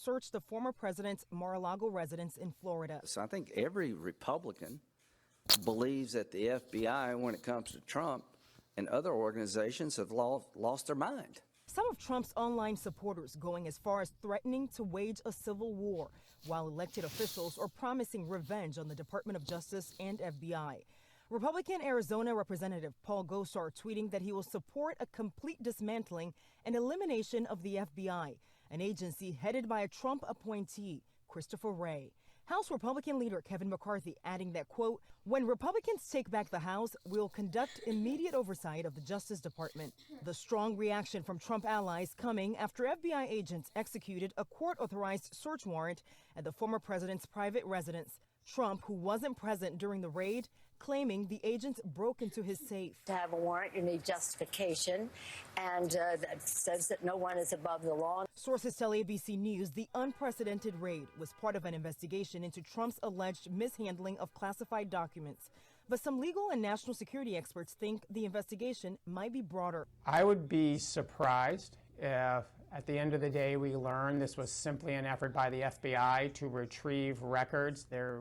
search the former president's Mar-a-Lago residence in Florida. So I think every Republican believes that the FBI, when it comes to Trump and other organizations, have lost their mind. Some of Trump's online supporters going as far as threatening to wage a civil war, while elected officials are promising revenge on the Department of Justice and FBI. Republican Arizona Representative Paul Gosar tweeting that he will support a complete dismantling and elimination of the FBI, an agency headed by a Trump appointee, Christopher Wray. House Republican leader Kevin McCarthy adding that, quote, when Republicans take back the House, we'll conduct immediate oversight of the Justice Department. The strong reaction from Trump allies coming after FBI agents executed a court-authorized search warrant at the former president's private residence. Trump, who wasn't present during the raid, claiming the agents broke into his safe. To have a warrant, you need justification, and that says that no one is above the law. Sources tell ABC News the unprecedented raid was part of an investigation into Trump's alleged mishandling of classified documents. But some legal and national security experts think the investigation might be broader. I would be surprised if at the end of the day we learn this was simply an effort by the FBI to retrieve records. There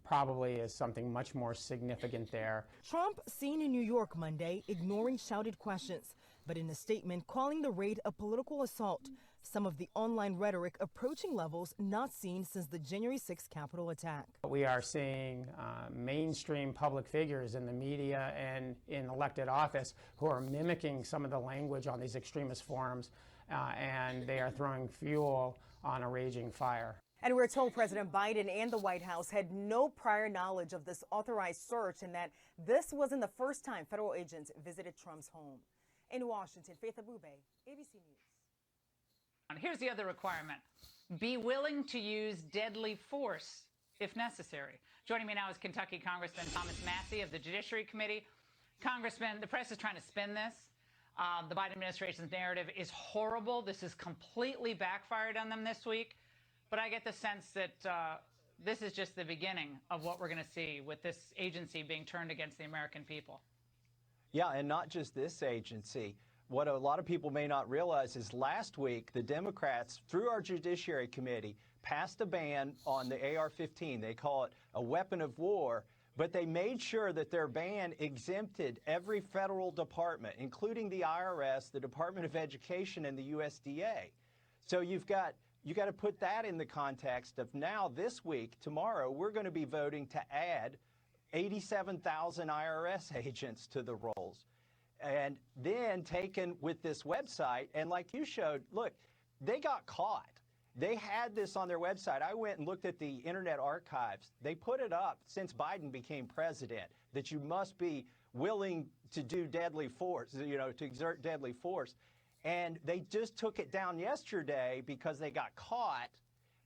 probably is something much more significant there. Trump seen in New York Monday ignoring shouted questions, but in a statement calling the raid a political assault. Some of the online rhetoric approaching levels not seen since the January 6th Capitol attack. We are seeing mainstream public figures in the media and in elected office who are mimicking some of the language on these extremist forums, and they are throwing fuel on a raging fire. And we're told President Biden and the White House had no prior knowledge of this authorized search and that this wasn't the first time federal agents visited Trump's home. In Washington, Faith Abube, ABC News. Here's the other requirement. Be willing to use deadly force if necessary. Joining me now is Kentucky Congressman Thomas Massie of the Judiciary Committee. Congressman, the press is trying to spin this. The Biden administration's narrative is horrible. This has completely backfired on them this week. But I get the sense that this is just the beginning of what we're going to see with this agency being turned against the American people. Yeah, and not just this agency. What a lot of people may not realize is last week, the Democrats, through our Judiciary Committee, passed a ban on the AR-15. They call it a weapon of war, but they made sure that their ban exempted every federal department, including the IRS, the Department of Education, and the USDA. So you got to put that in the context of now this week, tomorrow, we're going to be voting to add 87,000 IRS agents to the rolls. And then taken with this website, and like you showed, look, they got caught. They had this on their website. I went and looked at the Internet Archives. They put it up since Biden became president, that you must be willing to do deadly force, to exert deadly force. And they just took it down yesterday because they got caught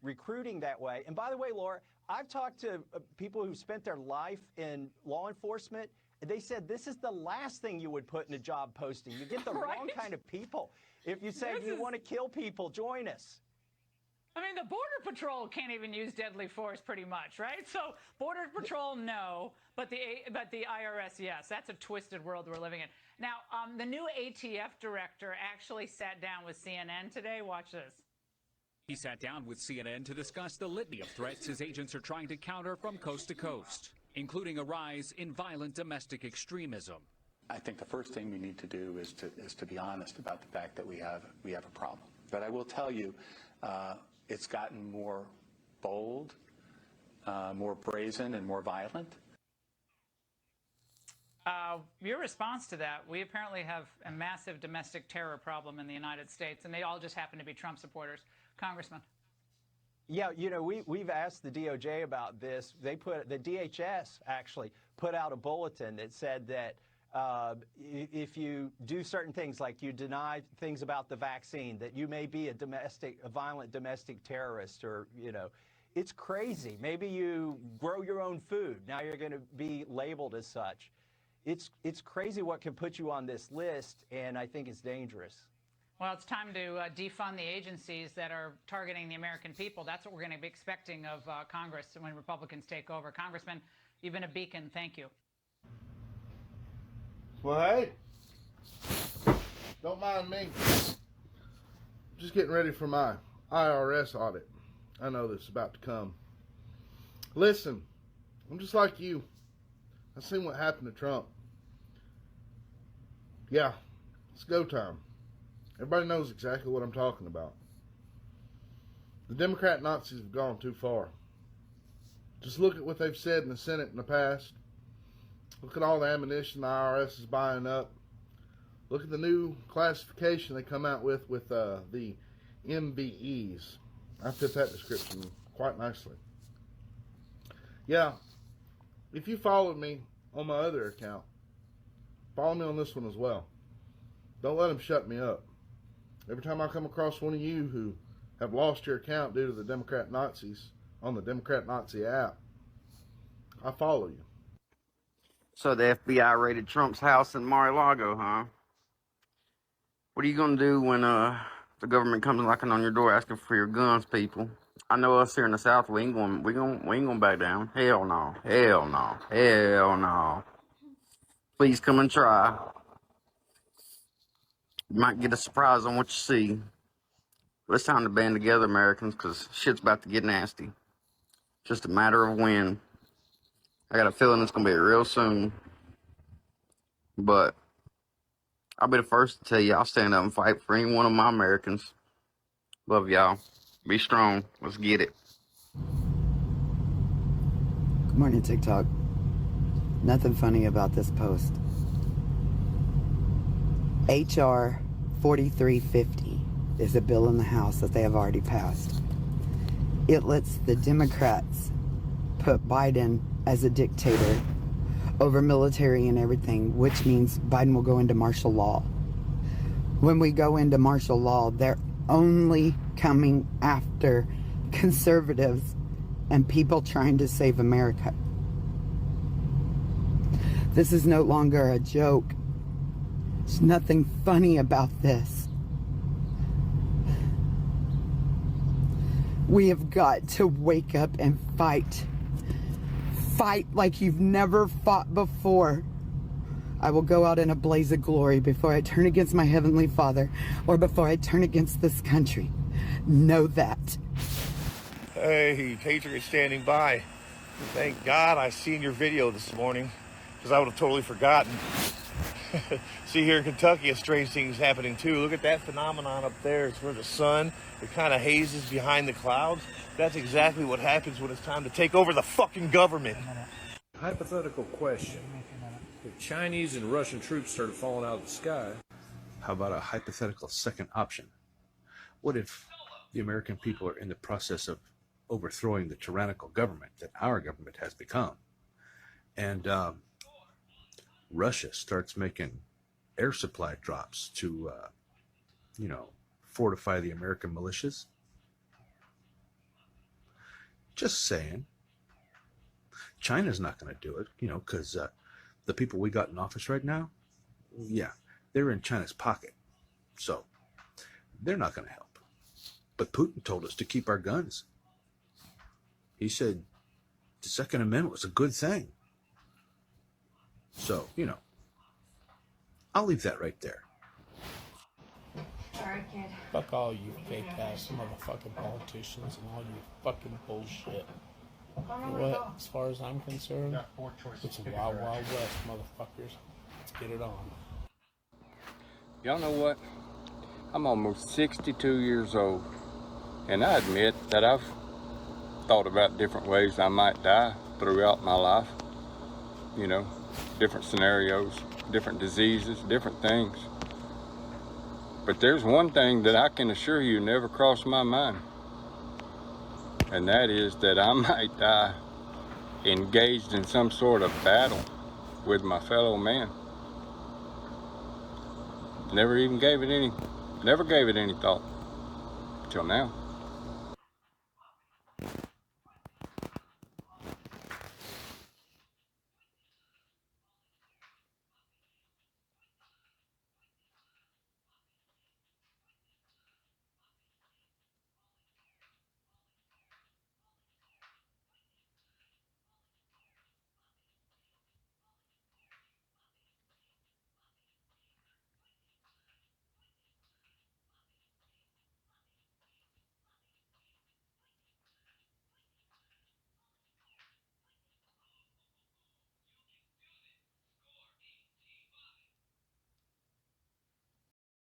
recruiting that way. And by the way, Laura, I've talked to people who spent their life in law enforcement. They said this is the last thing you would put in a job posting. You get the wrong kind of people. If you say you want to kill people, join us. I mean, the Border Patrol can't even use deadly force pretty much, right? So Border Patrol, no, but the IRS, yes. That's a twisted world we're living in. Now, the new ATF director actually sat down with CNN today. Watch this. He sat down with CNN to discuss the litany of threats his agents are trying to counter from coast to coast, including a rise in violent domestic extremism. I think the first thing we need to do is to be honest about the fact that we have a problem. But I will tell you, it's gotten more bold, more brazen, and more violent. Your response to that, we apparently have a massive domestic terror problem in the United States, and they all just happen to be Trump supporters. Congressman. Yeah, we've asked the DOJ about this. The DHS actually put out a bulletin that said that if you do certain things, like you deny things about the vaccine, that you may be a violent domestic terrorist, or, it's crazy. Maybe you grow your own food. Now you're going to be labeled as such. It's crazy what can put you on this list, and I think it's dangerous. Well, it's time to defund the agencies that are targeting the American people. That's what we're going to be expecting of Congress when Republicans take over. Congressman, you've been a beacon. Thank you. Well, hey, don't mind me. Just getting ready for my IRS audit. I know this is about to come. Listen, I'm just like you. I've seen what happened to Trump. Yeah, it's go time. Everybody knows exactly what I'm talking about. The Democrat Nazis have gone too far. Just look at what they've said in the Senate in the past. Look at all the ammunition the IRS is buying up. Look at the new classification they come out with the MBEs. I fit that description quite nicely. Yeah, if you followed me on my other account, follow me on this one as well. Don't let them shut me up. Every time I come across one of you who have lost your account due to the Democrat Nazis on the Democrat Nazi app, I follow you. So the FBI raided Trump's house in Mar-a-Lago, huh? What are you gonna do when the government comes knocking on your door asking for your guns, people? I know us here in the South, we ain't gonna back down. Hell no, hell no, hell no. Please come and try. You might get a surprise on what you see. But it's time to band together, Americans, because shit's about to get nasty. Just a matter of when. I got a feeling it's gonna be real soon. But I'll be the first to tell you, I'll stand up and fight for any one of my Americans. Love y'all. Be strong. Let's get it. Good morning, TikTok. Nothing funny about this post. HR 4350 is a bill in the House that they have already passed. It lets the Democrats put Biden as a dictator over military and everything, which means Biden will go into martial law. When we go into martial law, they're only coming after conservatives and people trying to save America. This is no longer a joke. There's nothing funny about this. We have got to wake up and fight. Fight like you've never fought before. I will go out in a blaze of glory before I turn against my Heavenly Father or before I turn against this country. Know that. Hey, Patriot standing by. Thank God I seen your video this morning, because I would have totally forgotten. See, here in Kentucky, a strange thing is happening too. Look at that phenomenon up there. It's where the sun, it kind of hazes behind the clouds. That's exactly what happens when it's time to take over the fucking government. Hypothetical question. If Chinese and Russian troops started falling out of the sky, how about a hypothetical second option? What if the American people are in the process of overthrowing the tyrannical government that our government has become, and Russia starts making air supply drops to, fortify the American militias? Just saying. China's not going to do it, because the people we got in office right now, yeah, they're in China's pocket. So they're not going to help. But Putin told us to keep our guns. He said the Second Amendment was a good thing. So, I'll leave that right there. Sorry, kid. Fuck all you fake ass motherfucking politicians and all you fucking bullshit. You know what? As far as I'm concerned, it's a wild, wild west, motherfuckers. Let's get it on. Y'all know what? I'm almost 62 years old, and I admit that I've thought about different ways I might die throughout my life. Different scenarios, different diseases, different things. But there's one thing that I can assure you never crossed my mind, and that is that I might die engaged in some sort of battle with my fellow man. Never gave it any thought till now.